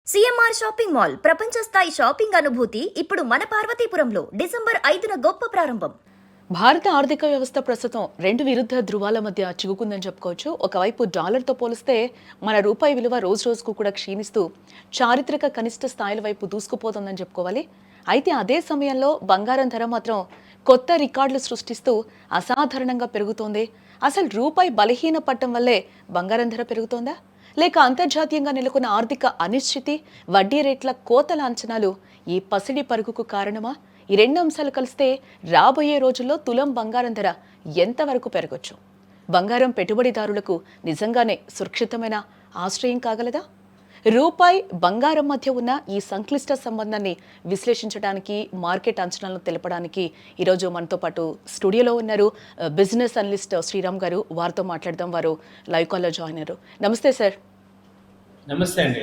CMR shopping mall ప్రపంచ స్థాయి shopping అనుభూతి ఇప్పుడు మన పార్వతీపురంలో డిసెంబర్ 5న గొప్ప ప్రారంభం. భారత ఆర్థిక వ్యవస్థ ప్రస్తుతం రెండు విరుద్ధ ధృవాల మధ్య చిక్కుకుందని చెప్పుకోవచ్చు. ఒకవైపు డాలర్తో పోలిస్తే మన రూపాయి విలువ రోజు రోజుకు కూడా క్షీణిస్తూ చారిత్రక కనిష్ట స్థాయిల వైపు దూసుకుపోతుందని చెప్పుకోవాలి. అయితే అదే సమయంలో బంగారం ధర మాత్రం కొత్త రికార్డులు సృష్టిస్తూ అసాధారణంగా పెరుగుతోంది. అసలు రూపాయి బలహీన పట్టడం వల్లే బంగారం ధర పెరుగుతోందా, లేక అంతర్జాతీయంగా నెలకొన్న ఆర్థిక అనిశ్చితి, వడ్డీ రేట్ల కోతల అంచనాలు ఈ పసిడి పరుగుకు కారణమా? ఈ రెండు అంశాలు కలిస్తే రాబోయే రోజుల్లో తులం బంగారం ధర ఎంతవరకు పెరగొచ్చు? బంగారం పెట్టుబడిదారులకు నిజంగానే సురక్షితమైన ఆశ్రయం కాగలదా? రూపాయి బంగారం మధ్య ఉన్న ఈ సంక్లిష్ట సంబంధాన్ని విశ్లేషించడానికి, మార్కెట్ అంచనాలను తెలపడానికి ఈరోజు మనతో పాటు స్టూడియోలో ఉన్నారు బిజినెస్ అనలిస్ట్ శ్రీరామ్ గారు. వారితో మాట్లాడదాం. వారు లైవ్ కాల్లో జాయిన్ అయ్యారు. నమస్తే సార్. నమస్తే అండి.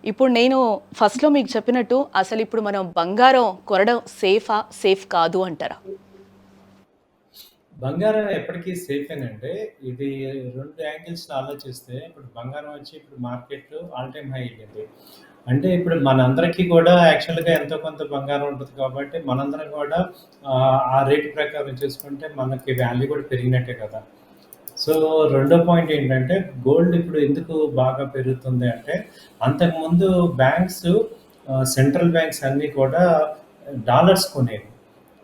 ఇప్పుడు నేను ఫస్ట్లో మీకు చెప్పినట్టు అసలు ఇప్పుడు మనం బంగారం కొనడం సేఫ్ కాదు అంటారా? బంగారం ఎప్పటికీ సేఫేనండి. ఇది 2 యాంగిల్స్‌లో ఆలోచిస్తే ఇప్పుడు బంగారం వచ్చి ఇప్పుడు మార్కెట్ ఆల్ టైమ్ హై ఎళ్ళింది. అంటే ఇప్పుడు మనందరికీ కూడా యాక్చువల్‌గా ఎంతో కొంత బంగారం ఉంటది కాబట్టి మనందరం కూడా ఆ రేట్ ప్రకారం చూసుకుంటే మనకి వాల్యూ కూడా పెరిగినట్టే కదా! సో, రెండో పాయింట్ ఏంటంటే గోల్డ్ ఇప్పుడు ఎందుకు బాగా పెరుగుతుంది అంటే అంతకుముందు బ్యాంక్స్ సెంట్రల్ బ్యాంక్స్ అన్నీ కూడా డాలర్స్ కొనేవి.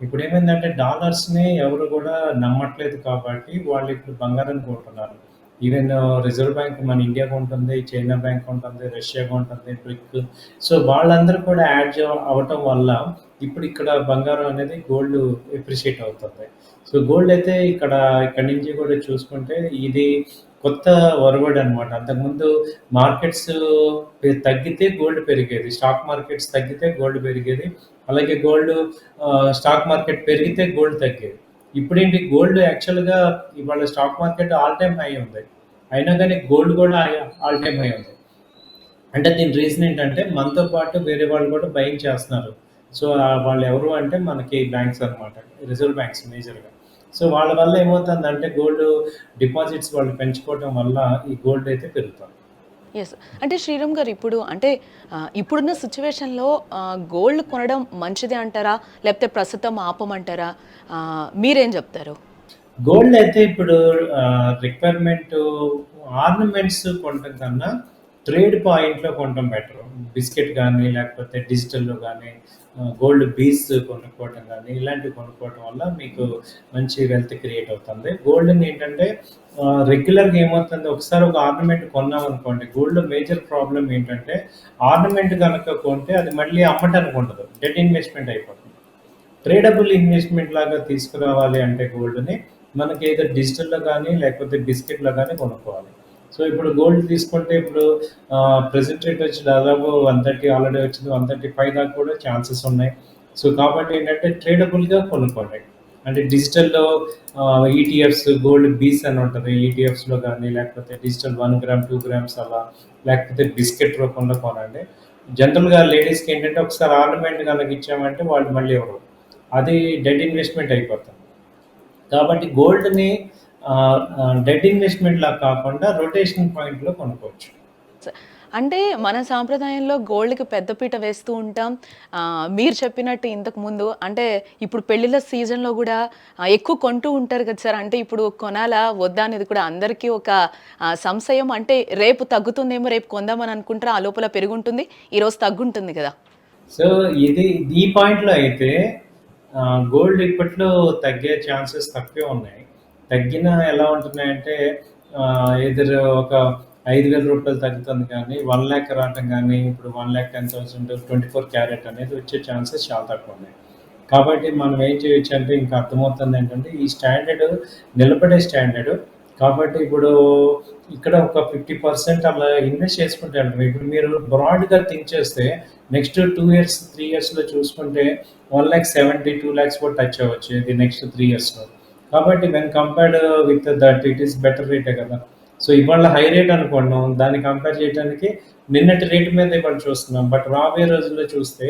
ఇప్పుడేమైందంటే డాలర్స్‌ని ఎవరు గూడా నమ్మట్లేదు కాబట్టి వాళ్ళిప్పుడు బంగారం కొంటున్నారు. ఈవెన్ రిజర్వ్ బ్యాంక్ మన ఇండియా కొంటుంది, చైనా బ్యాంక్ కొంటుంది, రష్యా కొంటుంది, బ్రిక్. సో, వాళ్ళందరూ కూడా యాడ్ అవ్వటం వల్ల ఇప్పుడు ఇక్కడ బంగారం అనేది గోల్డ్ ఎప్రిషియేట్ అవుతుంది. సో, గోల్డ్ అయితే ఇక్కడి నుంచి కూడా చూసుకుంటే ఇది కొత్త ఒరవడి అనమాట. అంతకుముందు మార్కెట్స్ తగ్గితే గోల్డ్ పెరిగేది. స్టాక్ మార్కెట్స్ తగ్గితే గోల్డ్ పెరిగేది. అలాగే స్టాక్ మార్కెట్ పెరిగితే గోల్డ్ తగ్గేది. ఇప్పుడేంటి గోల్డ్ యాక్చువల్‌గా ఇవాళ stock market all time high ఉంది. అయినా గాని గోల్డ్ కూడా ఆల్ టైమ్ హై ఉంది. అంటే దీని రీజన్ ఏంటంటే మనతో పాటు వేరే వాళ్ళు కూడా బయింగ్ చేస్తున్నారు. సో, వాళ్ళు ఎవరు అంటే మనకి బ్యాంక్స్ అనమాట. రిజర్వ్ బ్యాంక్స్ మేజర్‌గా. సో, వాళ్ళ వల్ల ఏమవుతుందంటే గోల్డ్ డిపాజిట్స్ వాళ్ళు పెంచుకోవటం వల్ల ఈ గోల్డ్ అయితే పెరుగుతుంది. ఎస్. అంటే శ్రీరామ్ గారు ఇప్పుడున్న సిచ్యువేషన్‌లో గోల్డ్ కొనడం మంచిదే అంటారా? లేకపోతే ప్రస్తుతం ఆపమంటారా? మీరేం చెప్తారు? గోల్డ్ అయితే ఇప్పుడు రిక్వైర్మెంట్ ఆర్నమెంట్స్ కొనటం కన్నా ట్రేడ్ పాయింట్‌లో కొనటం బెటరు. బిస్కెట్ గానీ, లేకపోతే డిజిటల్‌లో గానీ, గోల్డ్ బీస్ కొనుక్కోవటం గానీ, ఇలాంటివి కొనుక్కోవటం వల్ల మీకు మంచి వెల్త్ క్రియేట్ అవుతుంది. గోల్డ్‌ని ఏంటంటే రెగ్యులర్‌గా ఏమవుతుంది, ఒకసారి ఒక ఆర్నమెంట్ కొన్నామనుకోండి, గోల్డ్‌లో మేజర్ ప్రాబ్లమ్ ఏంటంటే ఆర్నమెంట్ గనక కొంటే అది మళ్ళీ అమ్మటానికి ఉండదు. డెడ్ ఇన్వెస్ట్‌మెంట్ అయిపోతుంది. ట్రేడబుల్ ఇన్వెస్ట్‌మెంట్ లాగా తీసుకురావాలి అంటే గోల్డ్‌ని మనకి ఏదో డిజిటల్‌లో గానీ, లేకపోతే బిస్కెట్‌లో గానీ కొనుక్కోవాలి. సో, ఇప్పుడు గోల్డ్ తీసుకుంటే ఇప్పుడు ప్రెజెంట్ రేట్ వచ్చి దాదాపు 130 ఆల్రెడీ వచ్చింది. 135 దాకా కూడా ఛాన్సెస్ ఉన్నాయి. సో, కాబట్టి ఏంటంటే ట్రేడబుల్‌గా కొనుక్కోండి. అంటే డిజిటల్‌లో ఈటీఎఫ్స్, గోల్డ్ బీస్ అని ఉంటది. ఈటీఎఫ్స్‌లో గానీ, లేకపోతే డిజిటల్ 1 గ్రామ్, 2 గ్రామ్స్ అలా, లేకపోతే బిస్కెట్ రూపంలో కొనండి. జనరల్‌గా లేడీస్‌కి ఏంటంటే ఒకసారి ఆర్నమెంట్ గనక ఇచ్చామంటే వాళ్ళు మళ్ళీ ఇవ్వరు. అది డెడ్ ఇన్వెస్ట్‌మెంట్ అయిపోతుంది. కాబట్టి గోల్డ్‌ని డెడ్ ఇన్వెస్ట్‌మెంట్‌లా కాకుండా రొటేషన్ పాయింట్‌లో కొనుక్కోవచ్చు. అంటే మన సాంప్రదాయంలో గోల్డ్‌కి పెద్దపీట వేస్తూ ఉంటాం. మీరు చెప్పినట్టు ఇంతకుముందు అంటే ఇప్పుడు పెళ్ళిళ్ళ సీజన్‌లో గూడా ఎక్కువ కొంటూ ఉంటారు కదా సార్. అంటే ఇప్పుడు కొనాలా? వద్దా? అనేది కూడా అందరికీ ఒక సంశయం. అంటే రేపు తగ్గుతుందేమో, రేపు కొందామని అనుకుంటారు. ఆ లోపల పెరుగుంటుంది. ఈరోజు తగ్గుంటుంది గదా! సో, ఈ పాయింట్‌లో అయితే గోల్డ్ ఇప్పట్లో తగ్గే ఛాన్సెస్ తక్కువే ఉన్నాయి. తగ్గినా ఎలా ఉంటున్నాయంటే ఎయిదర్ ఒక రూ. 5,000 తగ్గుతుంది కానీ, 1,00,000 రావటం గానీ, ఇప్పుడు 1,10,000 24 క్యారెట్ అనేది వచ్చే ఛాన్సెస్ చాలా తక్కువున్నాయి. కాబట్టి మనం ఏం చేయొచ్చంటే ఇంకా అర్థమవుతుందేంటంటే ఈ స్టాండర్డ్ నిలబడే స్టాండర్డ్. కాబట్టి ఇప్పుడు ఇక్కడ ఒక 50% అలా ఇన్వెస్ట్ చేసుకుంటే అంటారు. ఇప్పుడు మీరు బ్రాడ్‌గా థింక్ చేస్తే నెక్స్ట్ 2 ఇయర్స్, 3 ఇయర్స్‌లో చూసుకుంటే 1,70,000, 2,00,000 కూడా టచ్ అవ్వచ్చు. ఇది నెక్స్ట్ 3 ఇయర్స్‌లో. కాబట్టి when compared with that it is better రేటే కదా! సో, ఇవాళ హై రేట్ అనుకున్నాం. దాన్ని కంపేర్ చేయడానికి నిన్నటి రేట్ మీద ఇవాళ చూస్తున్నాం. బట్ రాబోయే రోజుల్లో చూస్తే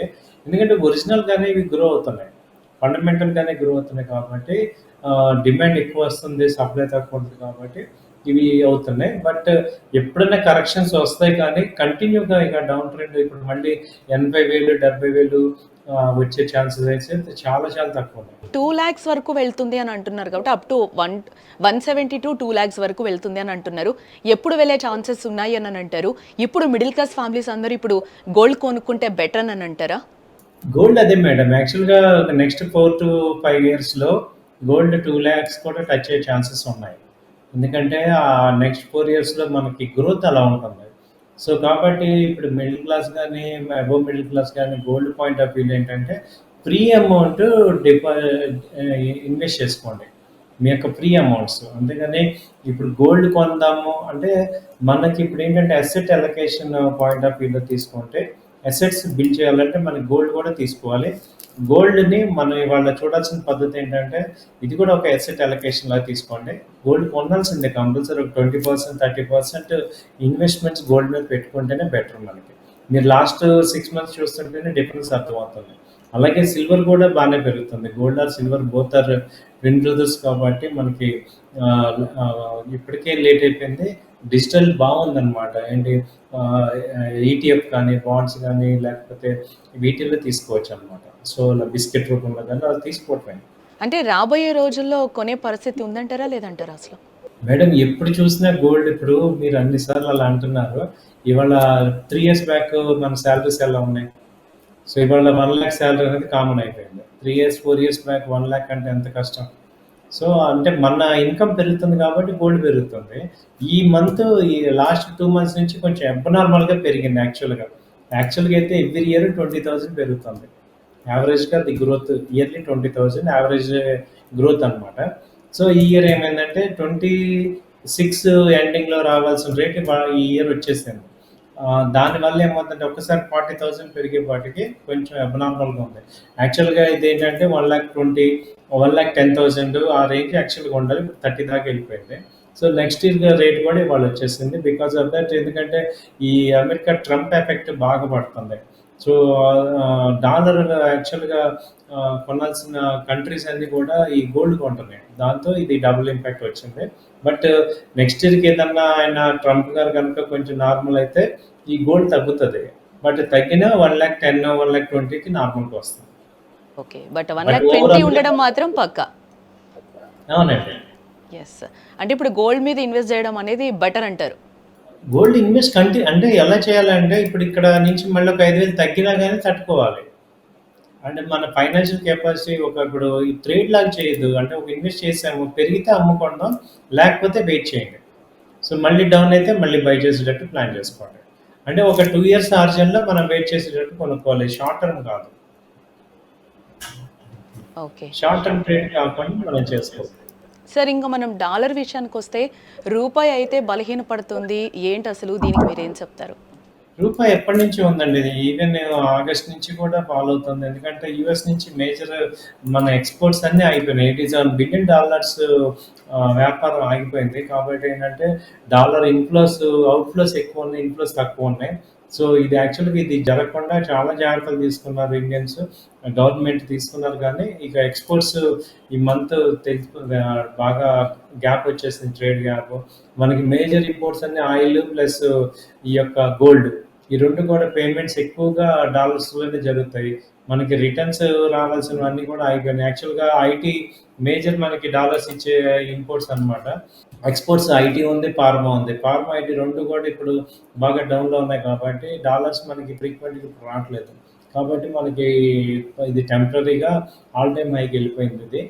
ఎందుకంటే ఒరిజినల్‌గానే ఇవి గ్రో అవుతున్నాయి. ఫండమెంటల్‌గానే గ్రో అవుతున్నాయి కాబట్టి డిమాండ్ ఎక్కువ వస్తుంది. సప్లై తక్కువ ఉంటుంది కాబట్టి ఇవి అవుతున్నాయి. బట్ ఎప్పుడైనా కరెక్షన్స్ వస్తాయి కానీ కంటిన్యూగా ఇక డౌన్ ట్రెండ్ ఇప్పుడు మళ్ళీ 80,000, 70,000 వచ్చే ఛాన్సెస్ అయితే చాలా చాలా తక్కువ ఉన్నాయి. 2 లాక్స్ వరకు వెళ్తుంది అని అంటున్నారు కాబట్టి అప్ టు 170 టు 2 లాక్స్ వరకు వెళ్తుంది అని అంటున్నారు. ఎప్పుడు వెళ్ళే ఛాన్సెస్ ఉన్నాయి అని అంటారు. ఇప్పుడు మిడిల్ క్లాస్ ఫ్యామిలీస్ అందరూ ఇప్పుడు గోల్డ్ కొనుక్కుంటే బెటర్ అని అంటారా? గోల్డ్ అదే మేడం. యాక్చువల్‌గా నెక్స్ట్ 4-5 ఇయర్స్‌లో గోల్డ్ 2 లాక్స్ కూడా టచ్ అయ్యే ఛాన్సెస్ ఉన్నాయి. ఎందుకంటే నెక్స్ట్ 4 ఇయర్స్‌లో మనకి గ్రోత్ అలా ఉంటుంది. సో, కాబట్టి ఇప్పుడు మిడిల్ క్లాస్ గానీ, అబోవ్ మిడిల్ క్లాస్ గానీ గోల్డ్ పాయింట్ ఆఫ్ వ్యూలో ఏంటంటే ఫ్రీ అమౌంట్ డిపా ఇన్వెస్ట్ చేసుకోండి. మీ యొక్క ఫ్రీ అమౌంట్స్. అంతేగాని ఇప్పుడు గోల్డ్ కొందాము అంటే మనకి ఇప్పుడేంటంటే అసెట్ అలొకేషన్ పాయింట్ ఆఫ్ వ్యూలో తీసుకుంటే అసెట్స్ బిల్డ్ చేయాలంటే మనకి గోల్డ్ కూడా తీసుకోవాలి. గోల్డ్‌ని మనం ఇవాళ చూడాల్సిన పద్ధతి ఏంటంటే ఇది కూడా ఒక అసెట్ అలొకేషన్‌లాగా తీసుకోండి. గోల్డ్ కొనాల్సిందే కంపల్సరీ ఒక 20%, 30% ఇన్వెస్ట్‌మెంట్స్ గోల్డ్ మీద పెట్టుకుంటేనే బెటర్ మనకి. మీరు లాస్ట్ 6 మంత్స్ చూస్తుంటేనే డిఫరెన్స్ అర్థమవుతుంది. అలాగే సిల్వర్ కూడా బానే పెరుగుతుంది. Gold or silver both are twin brothers కాబట్టి మనకి ఇప్పటికే లేట్ అయిపోయింది. డిజిటల్ బాగుందనమాట. ఏంటి ఈటీఎఫ్ కానీ, బాండ్స్ కానీ లేకపోతే వీటిల్లో తీసుకోవచ్చనమాట. సో, ఇలా బిస్కెట్ రూపంలో గానీ అలా తీసుకోవటమే. అంటే రాబోయే రోజుల్లో కొనే పరిస్థితి ఉందంటారా? లేదంటారా అసలు? మేడం ఎప్పుడు చూసినా గోల్డ్ ఇప్పుడు మీరు అన్ని సార్లు అలా అంటున్నారు. ఇవాళ 3 ఇయర్స్ బ్యాక్ మన సాలరీస్ ఎలా ఉన్నాయి? సో, ఇవాళ 1,00,000 సాలరీ అనేది కామన్ అయిపోయింది. 3 ఇయర్స్, 4 ఇయర్స్ బ్యాక్ 1,00,000 అంటే ఎంత కష్టం. సో, అంటే మన ఇన్‌కమ్ పెరుగుతుంది కాబట్టి గోల్డ్ పెరుగుతుంది. ఈ మంత్ ఈ లాస్ట్ 2 మంత్స్ నుంచి కొంచెం అబ్‌నార్మల్‌గా పెరిగింది యాక్చువల్‌గా. యాక్చువల్‌గా అయితే ఎవ్రీ ఇయర్ 20,000 పెరుగుతుంది. యావరేజ్‌గా the growth yearly 20,000 average growth అనమాట. సో, ఈ ఇయర్ ఏమైందంటే 26 ఎండింగ్‌లో రావాల్సిన రేట్ ఈ ఇయర్ వచ్చేసింది. దానివల్ల ఏమవుతుందంటే ఒక్కసారి 40,000 పెరిగేపాటికి కొంచెం అబ్‌నార్మల్‌గా ఉంది. యాక్చువల్‌గా ఇదేంటంటే 1,20,000, 1,10,000 ఆ రేంజ్ యాక్చువల్‌గా ఉండాలి. 30 దాకా వెళ్ళిపోయింది. సో, నెక్స్ట్ ఇయర్ రేట్ కూడా ఇవాళ వచ్చేసింది. బికాస్ ఆఫ్ దట్ ఎందుకంటే ఈ అమెరికా ట్రంప్ ఎఫెక్ట్ బాగా పడుతుంది. సో, డాలర్ యాక్చువల్‌గా కొనాల్సిన కంట్రీస్ అన్నీ కూడా ఈ గోల్డ్ కొంటున్నాయి. దాంతో ఇది డబుల్ ఇంపాక్ట్ వచ్చింది. బట్ నెక్స్ట్ ఇయర్‌కి ఏదన్నా ఆయన ట్రంప్ గారు గనుక కొంచెం నార్మల్ అయితే ఈ గోల్డ్ తగ్గుతది. బట్ తగ్గినా 1,10,000, 1,20,000కి నార్మల్‌గా వస్తుంది. ఓకే. బట్ బట్ 1,20,000 ఓవరాల్‌గా ఉండడం మాత్రం పక్కా. అవునండి. యెస్. అంటే ఇప్పుడు గోల్డ్ మీద ఇన్వెస్ట్ చేయడం అనేది బెటర్ అంటారు. గోల్డ్ ఇన్వెస్ట్ అంటే ఎలా చేయాలంటే ఇప్పుడు ఇక్కడ నుంచి మళ్ళీ ఒక 5,000 తగ్గినా గానీ తట్టుకోవాలి. అంటే మన ఫైనాన్షియల్ కెపాసిటీ ఇప్పుడు ఈ ట్రేడ్ లాగా చేయొద్దు. అంటే ఒక ఇన్వెస్ట్ చేసాము పెరిగితే అమ్ముకుందాం. లేకపోతే వెయిట్ చేయండి. సో, మళ్ళీ డౌన్ అయితే మళ్ళీ బై చేసేటట్టు ప్లాన్ చేసుకోండి. అంటే ఒక 2 ఇయర్స్ ఆర్జన్‌లో మనం వెయిట్ చేసేటట్టు కొనుక్కోవాలి. షార్ట్ టర్మ్ కాదు. ఓకే. షార్ట్ టర్మ్ ట్రేడ్ కాకుండా మనం చేసుకోవాలి. సార్ ఇంకా మనం డాలర్ విషయానికొస్తే రూపాయి అయితే బలహీనపడుతుంది. ఏంటసలు దీనికి మీరేం చెప్తారు? రూపాయి ఎప్పటినుంచో ఉందండి. ఇది ఈవెన్ ఆగస్ట్ నుంచి కూడా ఫాలో అవుతుంది. ఎందుకంటే యూఎస్ నుంచి మేజర్ మన ఎక్స్‌పోర్ట్స్ అన్నీ ఆగిపోయినాయి. $87 బిలియన్ వ్యాపారం ఆగిపోయింది. కాబట్టి ఏంటంటే డాలర్ అవుట్‌ఫ్లోస్ ఎక్కువ ఉన్నాయి. ఇన్‌ఫ్లోస్ తక్కువ ఉన్నాయి. సో, ఇది యాక్చువల్‌గా ఇది జరగకుండా చాలా జాగ్రత్తలు తీసుకున్నారు ఇండియన్స్. గవర్నమెంట్ తీసుకున్నారు కానీ ఇక ఎక్స్‌పోర్ట్స్ ఈ మంత్ బాగా గ్యాప్ వచ్చేసింది ట్రేడ్ గ్యాప్. మనకి మేజర్ ఇంపోర్ట్స్ అన్నీ ఆయిల్ ప్లస్ ఈ యొక్క గోల్డ్. ఈ 2 కూడా పేమెంట్స్ ఎక్కువగా డాలర్స్‌లోనే జరుగుతాయి. మనకి రిటర్న్స్ రావాల్సినవన్నీ కూడా ఆగిపోయినాయి. యాక్చువల్‌గా ఐటీ మేజర్ మనకి డాలర్స్ ఇచ్చే ఇంపోర్ట్స్ అనమాట. ఎక్స్‌పోర్ట్స్ ఐటీ ఉంది, ఫార్మా ఉంది. ఫార్మా, ఐటీ 2 కూడా ఇప్పుడు బాగా డౌన్‌లో ఉన్నాయి కాబట్టి డాలర్స్ మనకి ఫ్రీక్వెంట్‌గా ఇప్పుడు రావట్లేదు. కాబట్టి మనకి ఇది టెంపరరీగా ఆల్ టైమ్ హైకి వెళ్ళిపోయింది ఇది.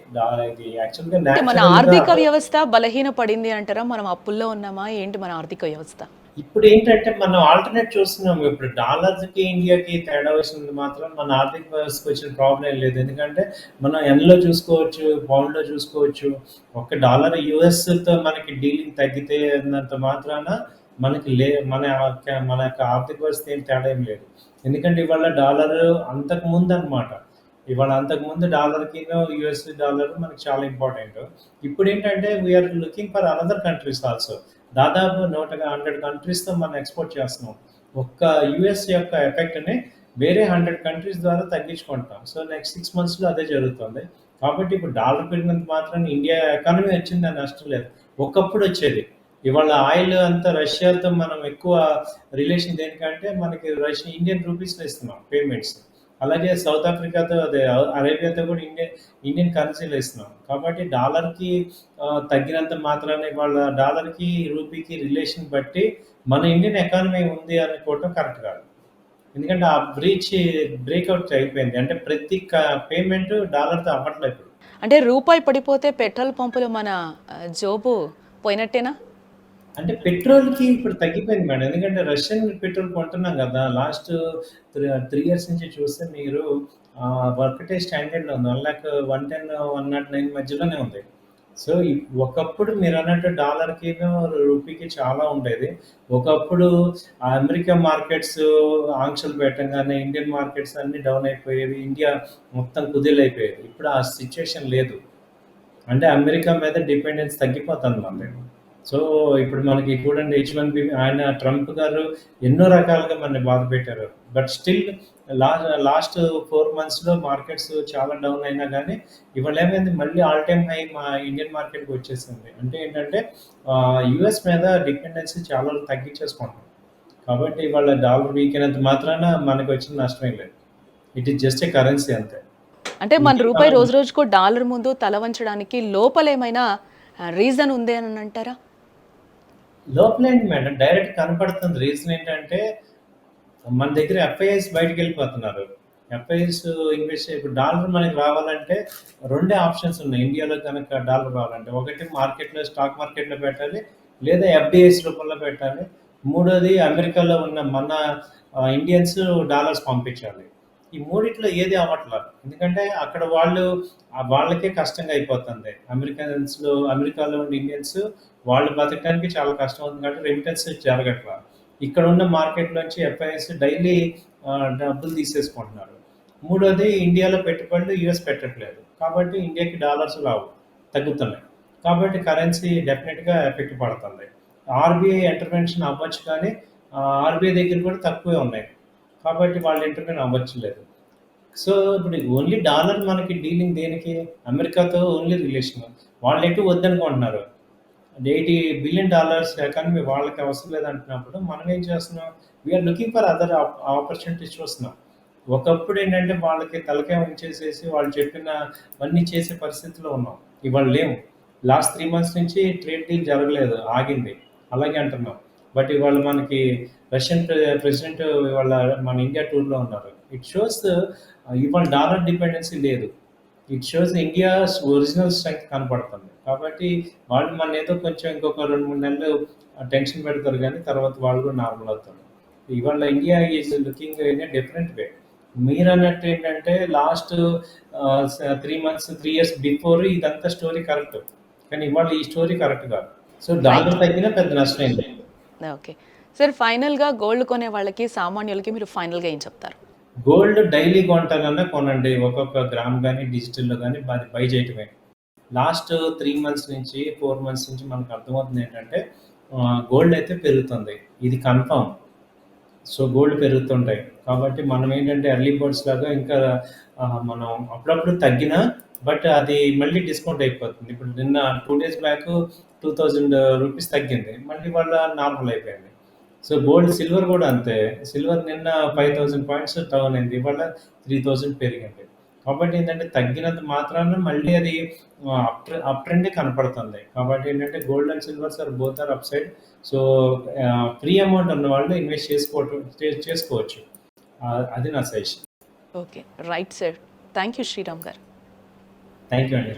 ఇది యాక్చువల్‌గా అంటే మన న్యాచురల్‌గా ఆర్థిక వ్యవస్థ బలహీనపడింది అంటారా? మనం అప్పుల్లో ఉన్నామా? ఏంటి మన ఆర్థిక వ్యవస్థ? ఇప్పుడేంటంటే మనం ఆల్టర్‌నేట్ చూస్తున్నాము. ఇప్పుడు డాలర్‌కి, ఇండియాకి తేడా వచ్చినంత మాత్రం మన ఆర్థిక వ్యవస్థకి వచ్చిన ప్రాబ్లమ్ ఏం లేదు. ఎందుకంటే మనం యెన్‌లో చూసుకోవచ్చు, పౌండ్‌లో చూసుకోవచ్చు. ఒక్క డాలర్ యూఎస్‌తో మనకి డీలింగ్ తగ్గితే అన్నంత మాత్రాన మనకి మన యొక్క ఆర్థిక వ్యవస్థ ఏం తేడా ఏం లేదు. ఎందుకంటే ఇవాళ డాలరు అంతకుముందనమాట. ఇవాళ అంతకుముందు డాలర్‌కిను, యూఎస్ డాలర్ మనకి చాలా ఇంపార్టెంట్. ఇప్పుడేంటంటే we are looking for another countries also. దాదాపు 100 కంట్రీస్‌తో మనం ఎక్స్‌పోర్ట్ చేస్తున్నాం. ఒక్క యూఎస్ యొక్క ఎఫెక్ట్‌ని వేరే 100 కంట్రీస్ ద్వారా తగ్గించుకుంటాం. సో, నెక్స్ట్ 6 మంత్స్‌లో అదే జరుగుతుంది. కాబట్టి ఇప్పుడు డాలర్ పెరిగినంత మాత్రాన ఇండియా ఎకానమీ వచ్చిందని నష్టం లేదు. ఒకప్పుడు వచ్చేది. ఇవాళ ఆయిల్ అంతా రష్యాతో మనం ఎక్కువ రిలేషన్ దేనికంటే మనకి రష్యా ఇండియన్ రూపీస్లో ఇస్తున్నాం పేమెంట్స్. అలాగే సౌత్ ఆఫ్రికాతో అదే అరేబియాతో కూడా ఇండియన్ కరెన్సీలో ఇస్తున్నాం. కాబట్టి డాలర్కి తగ్గినంత మాత్రాన ఇవాళ డాలర్కి రూపీకి రిలేషన్ బట్టి మన ఇండియన్ ఎకానమీ ఉంది అనుకోవటం కరెక్ట్ కాదు. ఎందుకంటే ఆ బ్రేక్అవుట్ అయిపోయింది. అంటే ప్రతి పేమెంట్ డాలర్తో అవ్వట్లేదు ఇప్పుడు. అంటే రూపాయి పడిపోతే పెట్రోల్ పంపులో మన జోబు పోయినట్టేనా? అంటే పెట్రోల్‌కి ఇప్పుడు తగ్గిపోయింది మేడం. ఎందుకంటే రష్యన్ పెట్రోల్ కొంటున్నాం గదా! లాస్ట్ 3 ఇయర్స్ నుంచి చూస్తే మీరు ఒకటే స్టాండర్డ్‌లో ఉంది. 1,110, 109 మధ్యలోనే ఉంది. సో, ఒకప్పుడు మీరన్నట్టు డాలర్‌కిను, రూపీకి చాలా ఉండేది. ఒకప్పుడు అమెరికా మార్కెట్స్ ఆంక్షలు పెట్టంగానే ఇండియన్ మార్కెట్స్ అన్నీ డౌన్ అయిపోయేవి. ఇండియా మొత్తం కుదేలైపోయేది. ఇప్పుడు ఆ సిట్యుయేషన్ లేదు. అంటే అమెరికా మీద డిపెండెన్స్ తగ్గిపోతుంది మనది. సో, ఇప్పుడు మనకి చూడండి H1B ఆయన ట్రంప్ గారు ఎన్నో రకాలుగా మనల్ని బాధపెట్టారు. బట్ స్టిల్ లాస్ట్ 4 మంత్స్‌లో మార్కెట్స్ చాలా డౌన్ అయినా గానీ, ఇవాళ ఏమైంది మళ్ళీ ఆల్ టైమ్ హై మా ఇండియన్ మార్కెట్‌కి వచ్చేసింది. అంటే ఏంటంటే యూఎస్ మీద డిపెండెన్సీ చాలా వరకు తగ్గించేసుకుంటున్నాం. కాబట్టి ఇవాళ డాలర్ వీక్ అయినంత మాత్రాన మనకొచ్చిన నష్టమేం లేదు. It is just a currency అంతే. అంటే మన ఇండియన్ రూపాయి రోజు రోజుకు డాలర్ ముందు తల వంచడానికి లోపలేమైనా రీజన్ ఉంది అని అంటారా? లోపలేంటి మేడం డైరెక్ట్ కనపడుతుంది. రీజన్ ఏంటంటే మన దగ్గర ఎఫ్ఐఎస్ బయటికెళ్ళిపోతున్నారు. ఎఫ్ఐఎస్ ఇన్వెస్ట్ ఇప్పుడు డాలర్ మనకి రావాలంటే రెండే ఆప్షన్స్ ఉన్నాయి. ఇండియాలో కనుక డాలర్ రావాలంటే. ఒకటి మార్కెట్‌లో స్టాక్ మార్కెట్‌లో పెట్టాలి. లేదా ఎఫ్‌డిఐస్ రూపంలో పెట్టాలి. మూడోది అమెరికాలో ఉన్న మన ఇండియన్స్ డాలర్స్ పంపించాలి. ఈ మూడిట్లో ఏది అవ్వట్ల. ఎందుకంటే అక్కడ వాళ్ళకే కష్టంగా అయిపోతుంది. అమెరికాలో ఉన్న ఇండియన్స్ వాళ్ళు బతకడానికి చాలా కష్టం అవుతుంది కాబట్టి రెమిటెన్స్ జరగట్ల. ఇక్కడ ఉన్న మార్కెట్‌లోంచి ఎఫ్ఐఎస్ డైలీ డబ్బులు తీసేసుకుంటున్నారు. మూడోది ఇండియాలో పెట్టుబడులు యూఎస్ పెట్టట్లేదు. కాబట్టి ఇండియాకి డాలర్స్ రావు. తగ్గుతున్నాయి. కాబట్టి కరెన్సీ డెఫినిట్‌గా ఎఫెక్ట్ పడుతుంది. ఆర్‌బీఐ ఇంటర్వెన్షన్ అవ్వచ్చు కానీ ఆర్‌బీఐ దగ్గర కూడా తక్కువే ఉన్నాయి. కాబట్టి వాళ్ళు ఇంటర్వెన్ అవ్వట్లేదు. సో, ఇప్పుడు ఓన్లీ డాలర్ మనకి డీలింగ్ దేనికి? అమెరికాతో ఓన్లీ రిలేషన్. వాళ్ళెటు వద్దనుకుంటున్నారు. $80 బిలియన్ ఎకానమీ వాళ్ళకి అవసరం లేదంటున్నప్పుడు మనం ఏం చేస్తున్నాం? We are looking for other opportunities చూస్తున్నాం. ఒకప్పుడు ఏంటంటే వాళ్ళకి తలకాయ ఉంచేసేసి వాళ్ళు చెప్పినవన్నీ చేసే పరిస్థితిలో ఉన్నాం. ఇవాళ లేము. లాస్ట్ 3 మంత్స్ నుంచి ట్రేడ్ డీల్ జరగలేదు. ఆగింది. అలాగే అంటున్నాం. బట్ ఇవాళ మనకి రష్యన్ ప్రెసిడెంట్ ఇవాళ మన ఇండియా టూర్‌లో ఉన్నారు. ఇట్ షోస్ ఇవాళ డాలర్ డిపెండెన్సీ లేదు. It shows India's original strength కనపడుతుంది. కాబట్టి వాళ్ళు మననేదో కొంచెం ఇంకొక 2, 3 నెలలు టెన్షన్ పెడతారు గానీ తర్వాత వాళ్ళు కూడా నార్మల్ అవుతారు. ఇవాళ India is looking in a different way. మీరన్నట్టు ఏంటంటే లాస్ట్ 3 మంత్స్, 3 ఇయర్స్ బిఫోర్ ఇదంతా స్టోరీ కరెక్ట్. కానీ ఇవాళ ఈ స్టోరీ కరెక్ట్ కాదు. So, right. డాలర్ తగ్గినా పెద్ద నష్టమేం లేదు. ఓకే. సార్ ఫైనల్‌గా గోల్డ్ కొనే వాళ్ళకి, సామాన్యులకి మీరు ఫైనల్‌గా ఏం చెప్తారు? గోల్డ్ డైలీ కొంటానన్నా కొనండి. ఒక్కొక్క గ్రామ్ గానీ, డిజిటల్‌లో గానీ బై చేయటమే. లాస్ట్ 3 మంత్స్ నుంచి, 4 మంత్స్ నుంచి మనకు అర్థమవుతుంది ఏంటంటే గోల్డ్ అయితే పెరుగుతుంది. ఇది కన్ఫర్మ్. So, gold పెరుగుతుంటాయి. కాబట్టి మనం ఏంటంటే ఎర్లీ బర్డ్స్ లాగా ఇంకా మనం అప్పుడప్పుడు తగ్గినా బట్ అది మళ్ళీ డిస్కౌంట్ అయిపోతుంది. ఇప్పుడు నిన్న 2 డేస్ బ్యాక్ 2000 రూపీస్ తగ్గింది. మళ్ళీ ఇవాళ నార్మల్ అయిపోయింది. సో, సిల్వర్ కూడా అంతే. సిల్వర్ నిన్న 5000 పాయింట్స్ డౌన్ అయింది. ఇవాళ 3000 పెరిగింది. కాబట్టి ఏంటంటే తగ్గినంత మాత్రాన మళ్ళీ అది అప్ ట్రెండే కనపడుతుంది. కాబట్టి ఏంటంటే gold and silvers both are upside. So, free amount ఉన్నవాళ్ళు ఇన్వెస్ట్ చేసుకోవచ్చు. అది నా suggestion. Okay. Right sir. Thank you Sriram garu. Thank you అండి.